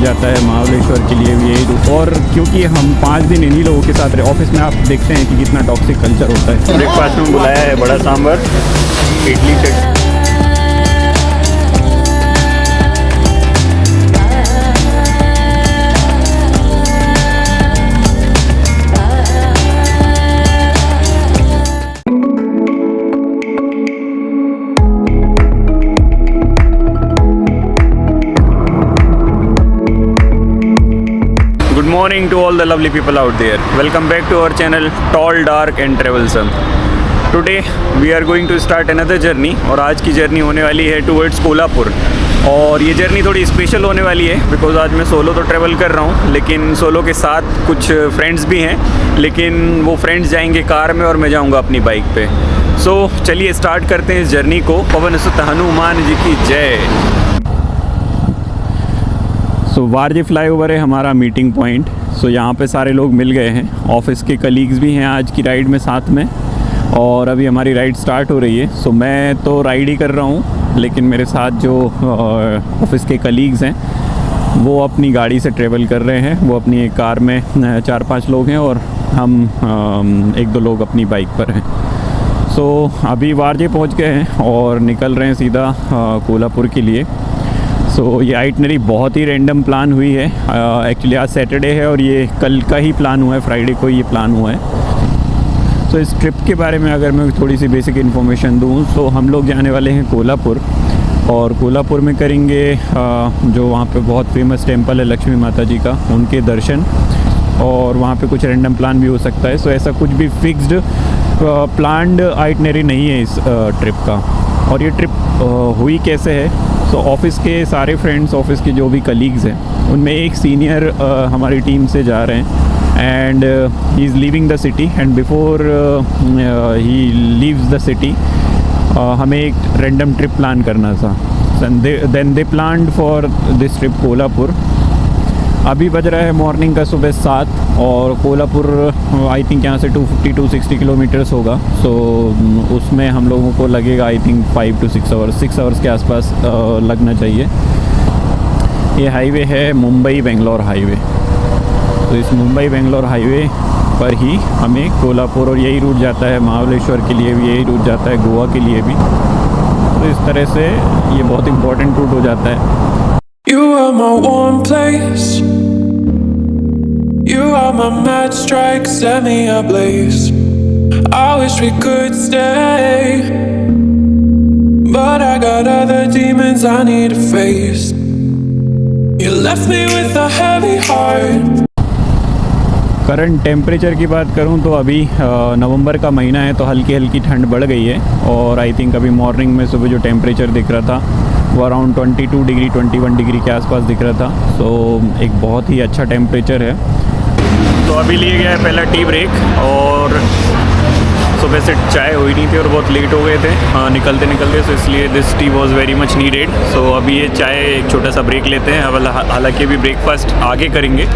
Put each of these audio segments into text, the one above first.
जाता है महाबलेश्वर के लिए भी यही रूट। और क्योंकि हम 5 दिन इन्हीं लोगों के साथ रहे, ऑफिस में आप देखते हैं कि कितना टॉक्सिक कल्चर होता है। ब्रेकफास्ट में बुलाया है बड़ा sambar, idli chutney. Good morning to all the lovely people out there. Welcome back to our channel Tall, Dark and Travelsome. Today we are going to start another journey और आज की जर्नी होने वाली है टुवर्ड्स कोल्हापुर। और ये जर्नी थोड़ी स्पेशल होने वाली है बिकॉज आज मैं सोलो तो ट्रैवल कर रहा हूँ, लेकिन सोलो के साथ कुछ फ्रेंड्स भी हैं, लेकिन वो फ्रेंड्स जाएंगे कार में और मैं जाऊँगा अपनी बाइक पे। सो चलिए स्टार्ट करते हैं इस जर्नी को। पवन सुत हनुमान जी की जय। सो वारजे फ्लाईओवर है हमारा मीटिंग पॉइंट। सो यहाँ पे सारे लोग मिल गए हैं, ऑफिस के कलीग्स भी हैं आज की राइड में साथ में, और अभी हमारी राइड स्टार्ट हो रही है। सो मैं तो राइड ही कर रहा हूँ, लेकिन मेरे साथ जो ऑफिस के कलीग्स हैं वो अपनी गाड़ी से ट्रेवल कर रहे हैं। वो अपनी एक कार में 4-5 लोग हैं और हम 1-2 लोग अपनी बाइक पर हैं। सो अभी वारजे पहुँच गए हैं और निकल रहे हैं सीधा कोल्हापुर के लिए। सो ये आइटनरी बहुत ही रैंडम प्लान हुई है। एक्चुअली आज सैटरडे है और ये कल का ही प्लान हुआ है, फ्राइडे को ये प्लान हुआ है। सो इस ट्रिप के बारे में अगर मैं थोड़ी सी बेसिक इन्फॉर्मेशन दूँ तो हम लोग जाने वाले हैं कोल्हापुर, और कोल्हापुर में करेंगे जो वहाँ पे बहुत फेमस टेम्पल है लक्ष्मी माता जी का, उनके दर्शन, और वहाँ पे कुछ रैंडम प्लान भी हो सकता है। सो ऐसा कुछ भी फिक्स्ड प्लान्ड आइटनरी नहीं है इस ट्रिप का। और ये ट्रिप हुई कैसे है, तो ऑफ़िस के सारे फ्रेंड्स, ऑफिस के जो भी कलीग्स हैं उनमें एक सीनियर हमारी टीम से जा रहे हैं, and he is leaving the city, and before he leaves the city हमें एक रैंडम ट्रिप प्लान करना था। Then they planned for this trip Kolhapur. अभी बज रहा है मॉर्निंग का सुबह 7, और कोल्हापुर आई थिंक यहाँ से 250-260 किलोमीटर्स होगा। सो उसमें हम लोगों को लगेगा I think 5 to 6 hours, 6 hours के आसपास लगना चाहिए। ये हाईवे है मुंबई बेंगलोर हाईवे। तो इस मुंबई बेंगलोर हाईवे पर ही हमें कोल्हापुर, और यही रूट जाता है महाबलेश्वर के लिए भी, यही रूट जाता है गोवा के लिए भी। तो इस तरह से ये बहुत इम्पोर्टेंट रूट हो जाता है। You are my warm place. You are my mad strike, set me ablaze. I wish we could stay, but I got other demons I need to face. You left me with a heavy heart. Current temperature की बात करूं तो अभी नवंबर का महीना है, तो हल्की हल्की ठंड बढ़ गई है, और आई थिंक अभी मॉर्निंग में सुबह जो टेम्परेचर दिख रहा था वो अराउंड 22 डिग्री 21 डिग्री के आसपास दिख रहा था। सो एक बहुत ही अच्छा टेम्परेचर है। तो अभी लिए गया है पहला टी ब्रेक, और सुबह से चाय हुई नहीं थी और बहुत लेट हो गए थे निकलते निकलते, सो इसलिए this tea was very much needed. So अभी ये चाय एक छोटा सा ब्रेक लेते हैं। हालांकि अभी ब्रेकफास्ट आगे करेंगे,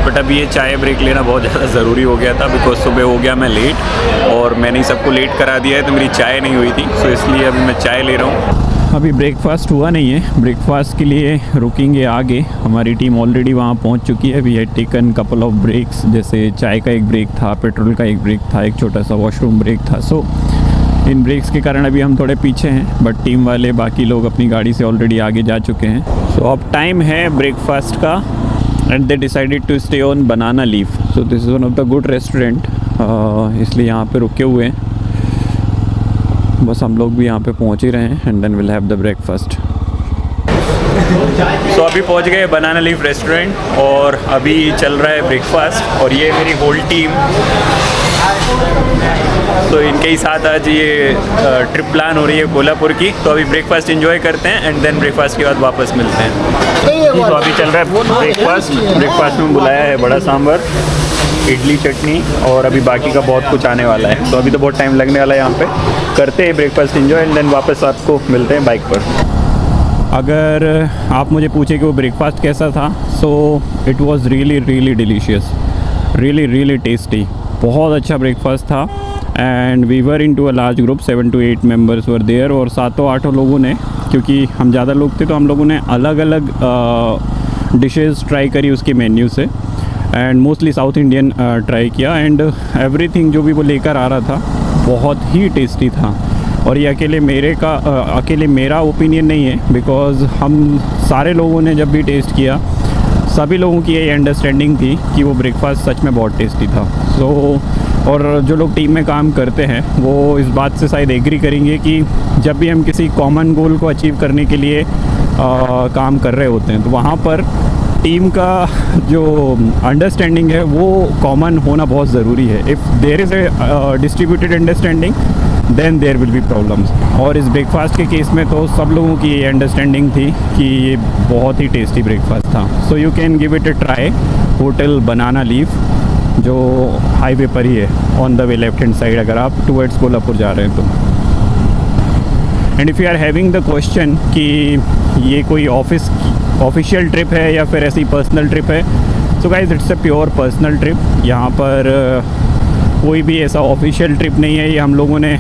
बट अभी ये चाय ब्रेक लेना बहुत ज़्यादा ज़रूरी हो गया था बिकॉज सुबह हो गया मैं लेट, और मैंने ही सबको लेट करा दिया है, तो मेरी चाय नहीं हुई थी। सो इसलिए अभी मैं चाय ले रहा हूँ। अभी ब्रेकफास्ट हुआ नहीं है, ब्रेकफास्ट के लिए रुकेंगे आगे। हमारी टीम ऑलरेडी वहाँ पहुँच चुकी है। We had taken couple of breaks, जैसे चाय का एक ब्रेक था, पेट्रोल का एक ब्रेक था, एक छोटा सा वॉशरूम ब्रेक था। सो इन ब्रेक्स के कारण अभी हम थोड़े पीछे हैं, बट टीम वाले बाकी लोग अपनी गाड़ी से ऑलरेडी आगे जा चुके हैं। सो अब टाइम है ब्रेकफास्ट का, and they decided to stay on Banana Leaf. So this is one of the good restaurant, इसलिए यहाँ पे रुके हुए हैं। बस हम लोग भी यहाँ पे पहुँच ही रहे हैं, and then will have the breakfast. So अभी पहुँच गए बनाना लीफ रेस्टोरेंट, और अभी चल रहा है ब्रेकफास्ट, और ये मेरी होल टीम। तो इनके ही साथ आज ये ट्रिप प्लान हो रही है कोल्हापुर की। तो अभी ब्रेकफास्ट एंजॉय करते हैं, एंड देन ब्रेकफास्ट के बाद वापस मिलते हैं। तो अभी चल रहा है ब्रेकफास्ट में बुलाया है बड़ा सांभर, इडली चटनी, और अभी बाकी का बहुत कुछ आने वाला है। तो अभी तो बहुत टाइम लगने वाला है यहाँ पे। करते हैं ब्रेकफास्ट एंजॉय, एंड देन वापस आपको मिलते हैं बाइक पर। अगर आप मुझे पूछे कि वो ब्रेकफास्ट कैसा था, so it was really delicious, really tasty. बहुत अच्छा ब्रेकफास्ट था, and we were into a large group, 7 to 8 members were there, और 7-8 लोगों ने, क्योंकि हम ज़्यादा लोग थे तो हम लोगों ने अलग अलग डिशेस ट्राई करी उसके मेन्यू से, and mostly south Indian try किया, एंड एवरीथिंग जो भी वो लेकर आ रहा था बहुत ही टेस्टी था। और ये अकेले मेरा ओपिनियन नहीं है, बिकॉज़ हम सारे लोगों ने जब भी टेस्ट किया सभी लोगों की यही अंडरस्टैंडिंग थी कि वो ब्रेकफास्ट सच में बहुत टेस्टी था। और जो लोग टीम में काम करते हैं वो इस बात से शायद एग्री करेंगे कि जब भी हम किसी कॉमन गोल को अचीव करने के लिए काम कर रहे होते हैं तो वहाँ पर टीम का जो अंडरस्टैंडिंग है वो कॉमन होना बहुत ज़रूरी है। If there is a distributed understanding then there will be problems. और इस ब्रेकफास्ट के केस में तो सब लोगों की ये अंडरस्टैंडिंग थी कि ये बहुत ही टेस्टी ब्रेकफास्ट था। So you can give it a try. Hotel Banana Leaf जो हाईवे पर ही है, on the way left hand side, अगर आप टुवर्ड्स कोल्हापुर जा रहे हैं तो। And if you are having the question कि ये कोई ऑफिशियल ट्रिप है या फिर ऐसी पर्सनल ट्रिप है, so guys it's a pure personal trip. यहाँ पर कोई भी ऐसा ऑफिशियल ट्रिप नहीं है, ये हम लोगों ने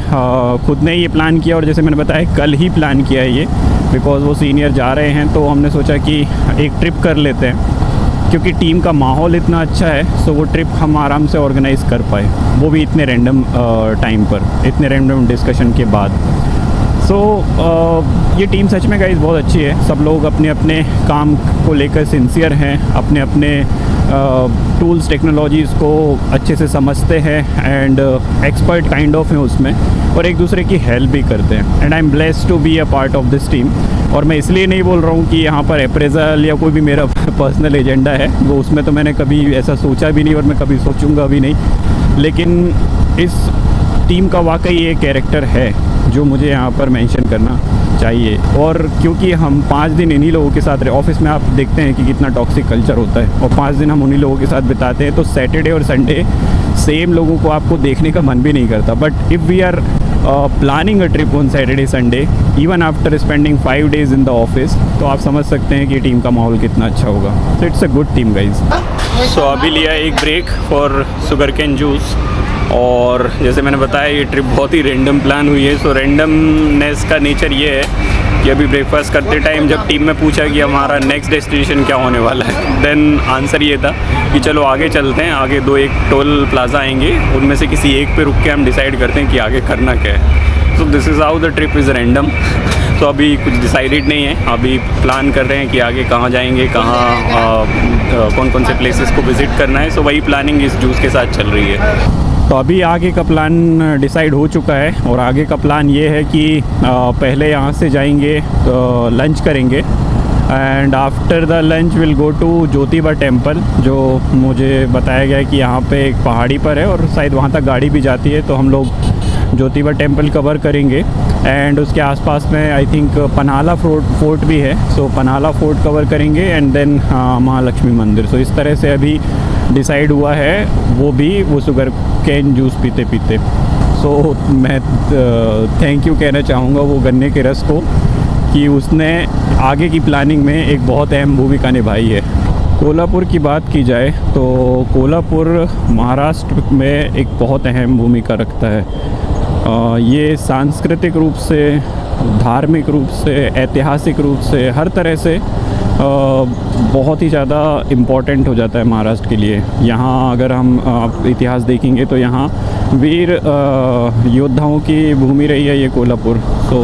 खुद ने ये प्लान किया। और जैसे मैंने बताया कल ही प्लान किया है ये, बिकॉज़ वो सीनियर जा रहे हैं तो हमने सोचा कि एक ट्रिप कर लेते हैं, क्योंकि टीम का माहौल इतना अच्छा है सो वो ट्रिप हम आराम से ऑर्गेनाइज़ कर पाए, वो भी इतने रैंडम टाइम पर, इतने रैंडम डिस्कशन के बाद। ये टीम सच में गाइस बहुत अच्छी है। सब लोग अपने अपने काम को लेकर सिंसियर हैं, अपने अपने टूल्स टेक्नोलॉजीज़ को अच्छे से समझते हैं एंड एक्सपर्ट काइंड ऑफ हैं उसमें, और एक दूसरे की हेल्प भी करते हैं। And I am blessed to be a part of this team. और मैं इसलिए नहीं बोल रहा हूँ कि यहाँ पर अप्रेजल या कोई भी मेरा पर्सनल एजेंडा है, वो उसमें तो मैंने कभी ऐसा सोचा भी नहीं और मैं कभी सोचूंगा भी नहीं। लेकिन इस टीम का वाकई ये कैरेक्टर है जो मुझे यहाँ पर मेंशन करना चाहिए। और क्योंकि हम 5 दिन इन्हीं लोगों के साथ रहे, ऑफिस में आप देखते हैं कि कितना टॉक्सिक कल्चर होता है, और 5 दिन हम उन्हीं लोगों के साथ बिताते हैं, तो सैटरडे और संडे सेम लोगों को आपको देखने का मन भी नहीं करता। But if we are planning a trip on Saturday Sunday even after spending 5 days in the office, तो आप समझ सकते हैं कि टीम का माहौल कितना अच्छा होगा। So it's a good team guys. So अभी लिया एक break for sugar cane juice, और जैसे मैंने बताया ये ट्रिप बहुत ही रैंडम प्लान हुई है। सो रैंडमनेस का नेचर ये है कि अभी ब्रेकफास्ट करते टाइम जब टीम में पूछा कि हमारा नेक्स्ट डेस्टिनेशन क्या होने वाला है, देन आंसर ये था कि चलो आगे चलते हैं, आगे 2 एक टोल प्लाजा आएंगे, उनमें से किसी एक पे रुक के हम डिसाइड करते हैं कि आगे करना क्या है। सो this is how the trip is random. तो अभी कुछ डिसाइडेड नहीं है, अभी प्लान कर रहे हैं कि आगे कहाँ जाएंगे, कहाँ कौन कौन से प्लेसेस को विज़िट करना है। सो वही प्लानिंग इस जूस के साथ चल रही है। तो अभी आगे का प्लान डिसाइड हो चुका है, और आगे का प्लान ये है कि पहले यहाँ से जाएंगे तो लंच करेंगे, and after the lunch will go to Jyotiba temple, जो मुझे बताया गया है कि यहाँ पे एक पहाड़ी पर है और शायद वहाँ तक गाड़ी भी जाती है। तो हम लोग ज्योतिबा टेम्पल कवर करेंगे, एंड उसके आसपास में आई थिंक पन्हाला फोर्ट भी है, सो पन्हाला फोर्ट कवर करेंगे, एंड देन महालक्ष्मी मंदिर। सो इस तरह से अभी डिसाइड हुआ है, वो शुगर कैन जूस पीते पीते। सो मैं थैंक यू कहना चाहूँगा वो गन्ने के रस को कि उसने आगे की प्लानिंग में एक बहुत अहम भूमिका निभाई है। कोल्हापुर की बात की जाए तो कोल्हापुर महाराष्ट्र में एक बहुत अहम भूमिका रखता है। ये सांस्कृतिक रूप से, धार्मिक रूप से, ऐतिहासिक रूप से, हर तरह से बहुत ही ज़्यादा इम्पॉर्टेंट हो जाता है महाराष्ट्र के लिए। यहाँ अगर हम इतिहास देखेंगे तो यहाँ वीर योद्धाओं की भूमि रही है ये कोल्हापुर, तो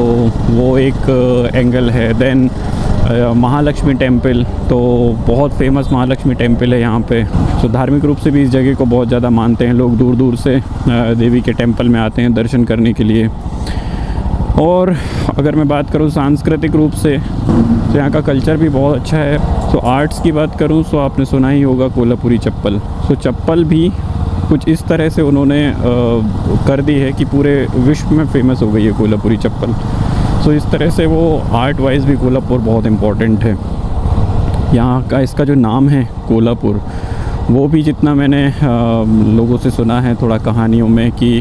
वो एक एंगल है। देन महालक्ष्मी टेम्पल, तो बहुत फेमस महालक्ष्मी टेम्पल है यहाँ पे। तो धार्मिक रूप से भी इस जगह को बहुत ज़्यादा मानते हैं लोग, दूर दूर से देवी के टेम्पल में आते हैं दर्शन करने के लिए। और अगर मैं बात करूँ सांस्कृतिक रूप से तो यहाँ का कल्चर भी बहुत अच्छा है। तो आर्ट्स की बात करूँ तो आपने सुना ही होगा कोल्हापुरी चप्पल। तो चप्पल भी कुछ इस तरह से उन्होंने कर दी है कि पूरे विश्व में फेमस हो गई है कोल्हापुरी चप्पल। सो इस तरह से वो आर्ट वाइज भी कोल्हापुर बहुत इम्पोर्टेंट है। यहाँ का इसका जो नाम है कोल्हापुर, वो भी जितना मैंने लोगों से सुना है थोड़ा कहानियों में कि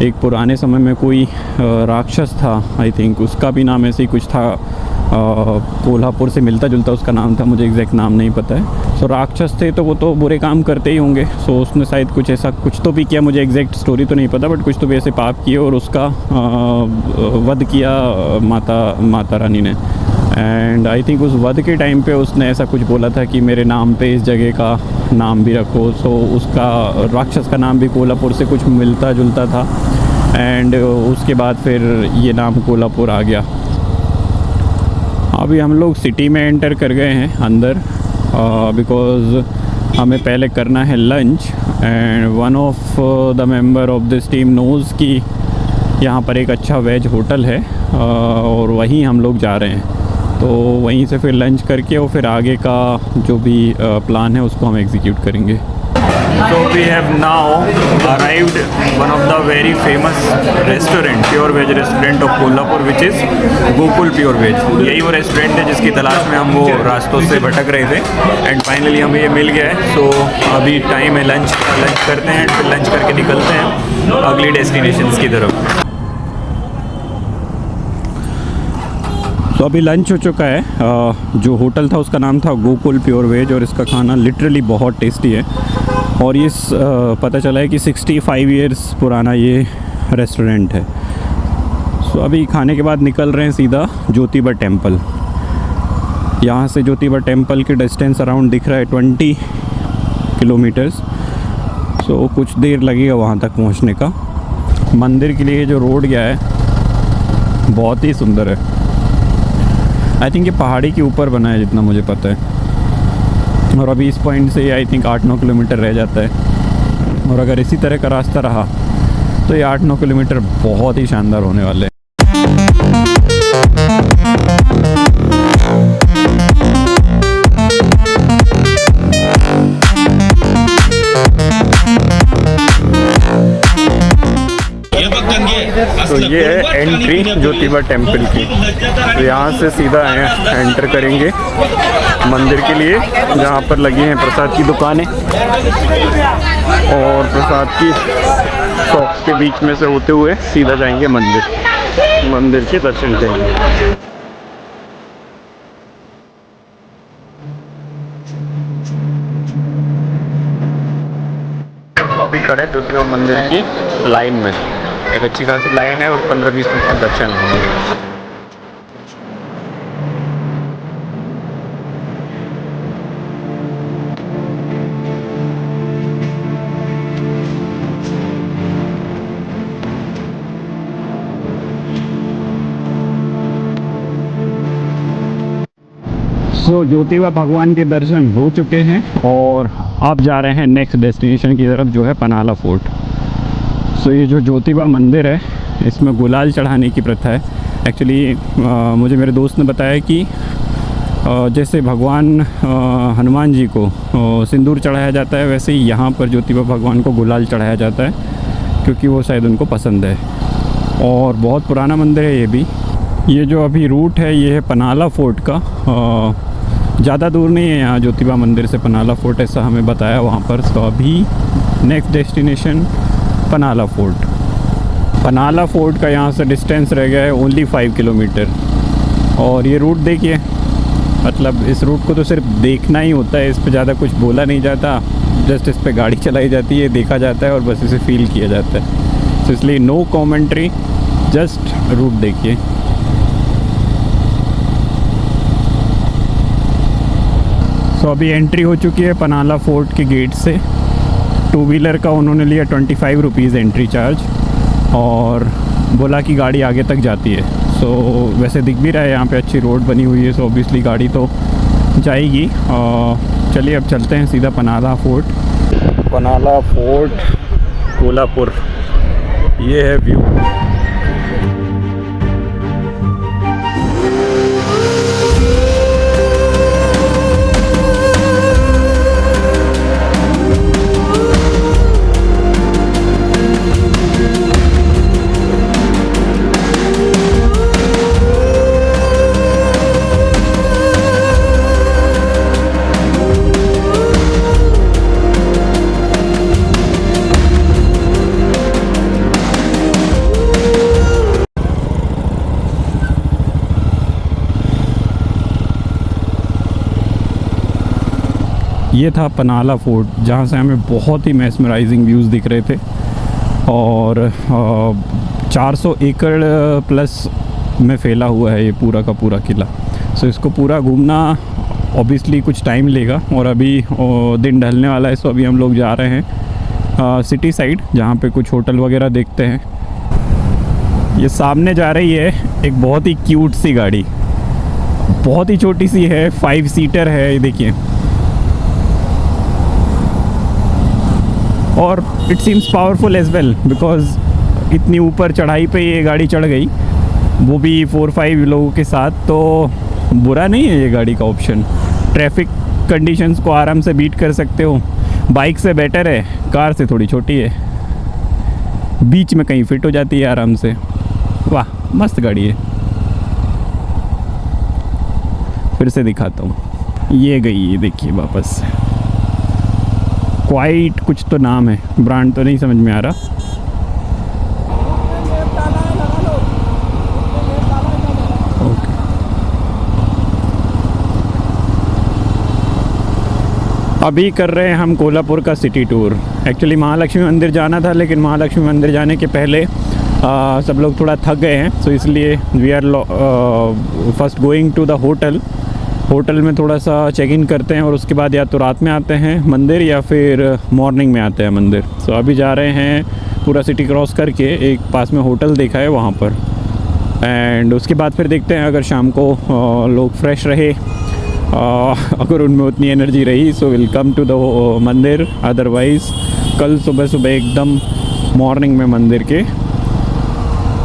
एक पुराने समय में कोई राक्षस था, आई थिंक उसका भी नाम ऐसे ही कुछ था, कोल्हापुर से मिलता जुलता उसका नाम था, मुझे एग्जैक्ट नाम नहीं पता है। सो राक्षस थे तो वो तो बुरे काम करते ही होंगे। सो उसने शायद कुछ ऐसा कुछ तो भी किया, मुझे एग्जैक्ट स्टोरी तो नहीं पता, बट कुछ तो भी ऐसे पाप किए और उसका वध किया माता रानी ने। एंड आई थिंक उस वध के टाइम पे उसने ऐसा कुछ बोला था कि मेरे नाम पे इस जगह का नाम भी रखो। सो उसका राक्षस का नाम भी कोल्हापुर से कुछ मिलता जुलता था एंड उसके बाद फिर ये नाम कोल्हापुर आ गया। अभी हम लोग सिटी में एंटर कर गए हैं अंदर बिकॉज़ हमें पहले करना है lunch and one of the member of this team knows कि यहाँ पर एक अच्छा वेज होटल है और वहीं हम लोग जा रहे हैं। तो वहीं से फिर लंच करके और फिर आगे का जो भी प्लान है उसको हम एग्जीक्यूट करेंगे। So we have now arrived one of the very famous restaurant, pure veg restaurant of Kolhapur, which is Gokul Pure Veg। यही वो रेस्टोरेंट है जिसकी तलाश में हम वो रास्तों से भटक रहे थे एंड फाइनली हमें ये मिल गया है। सो अभी टाइम है लंच करते हैं एंड फिर लंच करके निकलते हैं अगली डेस्टिनेशंस की तरफ। तो अभी लंच हो चुका है। जो होटल था उसका नाम था गोकुल प्योर वेज और इसका खाना लिटरली बहुत टेस्टी है और ये पता चला है कि 65 इयर्स पुराना ये रेस्टोरेंट है। सो अभी खाने के बाद निकल रहे हैं सीधा ज्योतिबा टेम्पल। यहाँ से ज्योतिबा टेम्पल की डिस्टेंस अराउंड दिख रहा है 20 किलोमीटर्स। सो कुछ देर लगेगा वहाँ तक पहुँचने का। मंदिर के लिए जो रोड गया है बहुत ही सुंदर है। आई थिंक ये पहाड़ी के ऊपर बना है जितना मुझे पता है और अभी इस पॉइंट से आई थिंक 8-9 किलोमीटर रह जाता है और अगर इसी तरह का रास्ता रहा तो ये 8-9 किलोमीटर बहुत ही शानदार होने वाले हैं। तो ये है एंट्री ज्योतिबा टेम्पल की। तो यहाँ से सीधा एंटर करेंगे मंदिर के लिए जहाँ पर लगी हैं प्रसाद की दुकानें और प्रसाद की शॉप्स के बीच में से होते हुए सीधा जाएंगे मंदिर के दर्शन करेंगे। अभी खड़े ज्योतिबा मंदिर की लाइन में। एक अच्छी खासी लाइन है और 15-20 मिनट दर्शन होंगे। सो ज्योतिबा भगवान के दर्शन हो चुके हैं और अब जा रहे हैं नेक्स्ट डेस्टिनेशन की तरफ जो है पनाला फोर्ट। सो ये जो ज्योतिबा मंदिर है इसमें गुलाल चढ़ाने की प्रथा है। एक्चुअली मुझे मेरे दोस्त ने बताया कि जैसे भगवान हनुमान जी को सिंदूर चढ़ाया जाता है वैसे ही यहाँ पर ज्योतिबा भगवान को गुलाल चढ़ाया जाता है क्योंकि वो शायद उनको पसंद है और बहुत पुराना मंदिर है ये भी। ये जो अभी रूट है ये है पनाला फोर्ट का। ज़्यादा दूर नहीं है यहाँ ज्योतिबा मंदिर से पनाला फोर्ट, ऐसा हमें बताया वहाँ पर। तो अभी next destination Panhala fort. Panhala fort का यहाँ से डिस्टेंस रह गया है ओनली 5 किलोमीटर और ये रूट देखिए, मतलब इस रूट को तो सिर्फ देखना ही होता है, इस पे ज़्यादा कुछ बोला नहीं जाता, जस्ट इस पे गाड़ी चलाई जाती है, देखा जाता है और बस इसे फील किया जाता है। तो इसलिए नो कमेंट्री, जस्ट रूट देखिए। सो अभी एंट्री हो चुकी है पनाला फोर्ट के गेट से। 2 व्हीलर का उन्होंने लिया 25 रुपीज़ एंट्री चार्ज और बोला कि गाड़ी आगे तक जाती है। सो वैसे दिख भी रहा है यहाँ पे अच्छी रोड बनी हुई है, सो ऑब्वियसली गाड़ी तो जाएगी। चलिए अब चलते हैं सीधा पनाला फोर्ट। पनाला फोर्ट कोल्हापुर, ये है व्यू। ये था पनाला फोर्ट जहाँ से हमें बहुत ही मैस्मराइजिंग व्यूज़ दिख रहे थे और 400 एकड़ प्लस में फैला हुआ है ये पूरा का पूरा किला। सो इसको पूरा घूमना ऑब्वियसली कुछ टाइम लेगा, और अभी दिन ढलने वाला है। सो अभी हम लोग जा रहे हैं सिटी साइड, जहाँ पे कुछ होटल वगैरह देखते हैं। ये सामने जा रही है एक बहुत ही क्यूट सी गाड़ी, बहुत ही छोटी सी है, 5 सीटर है, ये देखिए। और it seems powerful as well, because इतनी ऊपर चढ़ाई पे ये गाड़ी चढ़ गई, वो भी 4-5 लोगों के साथ। तो बुरा नहीं है ये गाड़ी का ऑप्शन। ट्रैफिक कंडीशंस को आराम से बीट कर सकते हो। बाइक से बेटर है, कार से थोड़ी छोटी है, बीच में कहीं फिट हो जाती है आराम से। वाह, मस्त गाड़ी है। फिर से दिखाता हूँ, ये गई, ये देखिए वापस। क्वाइट कुछ तो नाम है, ब्रांड तो नहीं समझ में आ रहा। ओके, अभी कर रहे हैं हम कोल्हापुर का सिटी टूर। एक्चुअली महालक्ष्मी मंदिर जाना था, लेकिन महालक्ष्मी मंदिर जाने के पहले सब लोग थोड़ा थक गए हैं, सो इसलिए we are first going to the hotel में थोड़ा सा चेक इन करते हैं, और उसके बाद या तो रात में आते हैं मंदिर या फिर मॉर्निंग में आते हैं मंदिर। सो अभी जा रहे हैं पूरा सिटी क्रॉस करके, एक पास में होटल देखा है वहाँ पर, एंड उसके बाद फिर देखते हैं अगर शाम को लोग फ्रेश रहे, अगर उनमें उतनी एनर्जी रही, so will come to the मंदिर। अदरवाइज़ कल सुबह सुबह एकदम मॉर्निंग में मंदिर के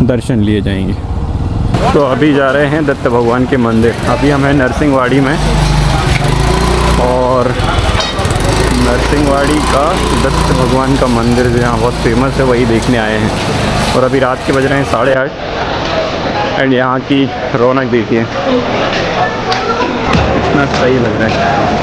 दर्शन लिए जाएंगे। तो अभी जा रहे हैं दत्त भगवान के मंदिर। अभी हम हैं नरसिंहवाड़ी में, और नरसिंहवाड़ी का दत्त भगवान का मंदिर जो यहाँ बहुत फेमस है, वही देखने आए हैं। और अभी रात के बज रहे हैं 8:30, एंड यहाँ की रौनक देखिए, इतना सही लग रहा है।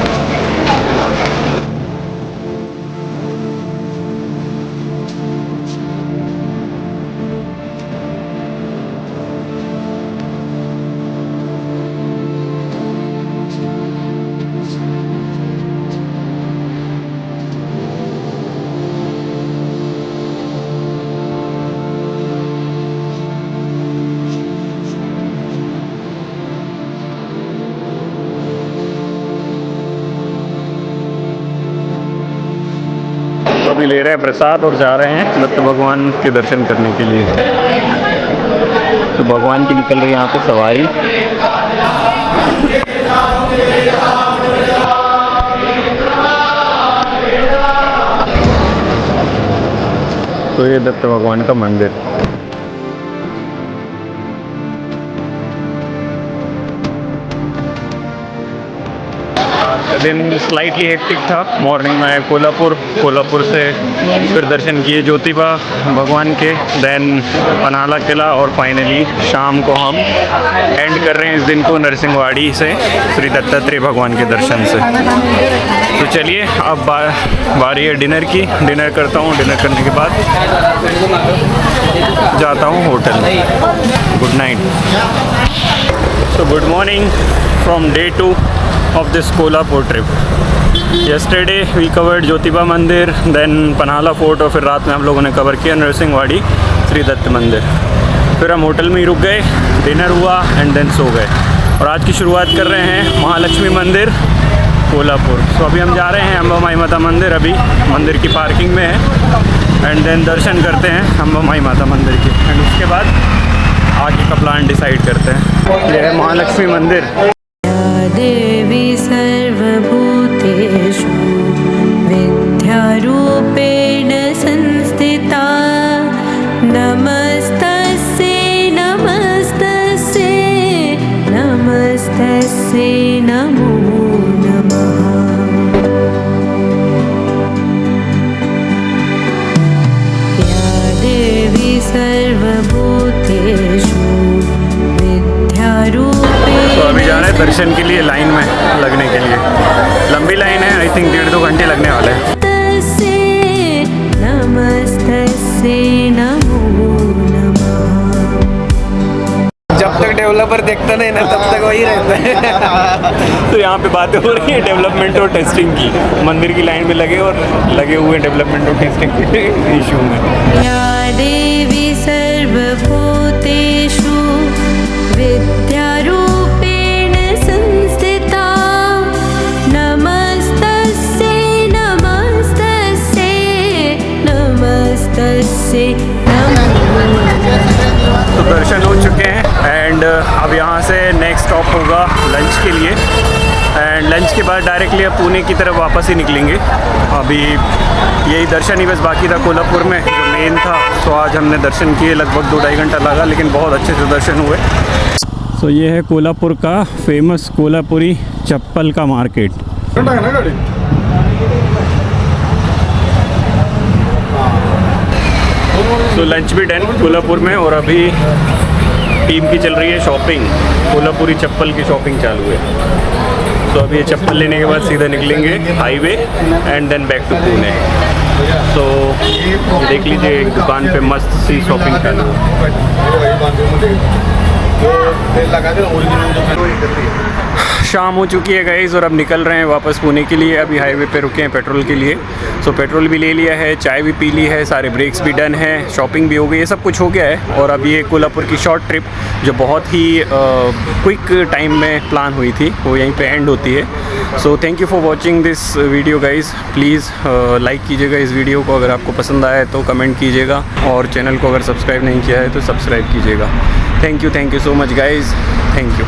अभी ले रहे हैं प्रसाद और जा रहे हैं दत्त भगवान के दर्शन करने के लिए। तो भगवान की निकल रही है यहाँ पे सवारी। तो ये दत्त भगवान का मंदिर। दिन स्लाइटली हेक्टिक था। मॉर्निंग में आए कोल्हापुर से फिर दर्शन किए ज्योतिबा भगवान के, देन पन्हाला किला, और फाइनली शाम को हम एंड कर रहे हैं इस दिन को नरसिंहवाड़ी से श्री दत्तात्रेय भगवान के दर्शन से। तो चलिए अब बारी है डिनर की। डिनर करता हूँ, डिनर करने के बाद जाता हूँ hotel. Good night. So good morning from day 2 of this Kolhapur trip. Yesterday we covered Jyotiba मंदिर, then पन्हाला फोर्ट, और फिर रात में हम लोगों ने कवर किया नरसिंहवाड़ी श्री दत्त मंदिर। फिर हम होटल में ही रुक गए, डिनर हुआ, एंड देन सो गए। और आज की शुरुआत कर रहे हैं महालक्ष्मी मंदिर कोल्हापुर। सो अभी हम जा रहे हैं अम्बा माई माता मंदिर, अभी मंदिर की पार्किंग में है, एंड देन दर्शन करते हैं अम्बा माई माता मंदिर के, एंड उसके बाद आगे का प्लान डिसाइड करते हैं। यह है महालक्ष्मी मंदिर। देवी सर्वभूतेषु विद्यारूपेण संस्थिता, नमस्तस्यै नमस्तस्यै नमस्तस्यै नमो नमः। या देवी सर्वभूतेषु विद्यारूपेण। तो अभी जा रहे हैं दर्शन के लिए, लाइन में लगने के लिए। लंबी लाइन है, आई थिंक 1.5-2 घंटे लगने वाले हैं। नमस्तस्यै नमो नमः। जब तक डेवलपर देखता नहीं ना तब तक वही रहता है। तो यहाँ पे बातें हो रही है डेवलपमेंट और टेस्टिंग की। मंदिर की लाइन में लगे हुए डेवलपमेंट और टेस्टिंग के इशू में। या देवी सर्वभूतेषु विद्यारूपेण लंच के बाद डायरेक्टली अब पुणे की तरफ वापस ही निकलेंगे। अभी यही दर्शन ही बस बाकी था कोल्हापुर में जो मेन था। तो आज हमने दर्शन किए, लगभग 2-2.5 घंटा लगा, लेकिन बहुत अच्छे से दर्शन हुए। सो ये है कोल्हापुर का फेमस कोल्हापुरी चप्पल का मार्केट। तो लंच भी डन कोल्हापुर में, और अभी टीम की चल रही है शॉपिंग। कोल्हापुरी चप्पल की शॉपिंग चालू है। तो अभी ये चप्पल लेने के बाद सीधा निकलेंगे highway and then back to Pune. तो देख लीजिए एक दुकान पे मस्त सी शॉपिंग चालू है। शाम हो चुकी है गाइस और अब निकल रहे हैं वापस पुणे के लिए। अभी हाईवे पे रुके हैं पेट्रोल के लिए। सो पेट्रोल भी ले लिया है, चाय भी पी ली है, सारे ब्रेक्स भी डन है, शॉपिंग भी हो गई है, सब कुछ हो गया है। और अब ये कोल्हापुर की शॉर्ट ट्रिप जो बहुत ही क्विक टाइम में प्लान हुई थी वो यहीं पे एंड होती है। So thank you for watching this video guys. Please like कीजिएगा इस वीडियो को, अगर आपको पसंद आया है तो कमेंट कीजिएगा, और चैनल को अगर सब्सक्राइब नहीं किया है तो सब्सक्राइब कीजिएगा। Thank you so much guys, thank you.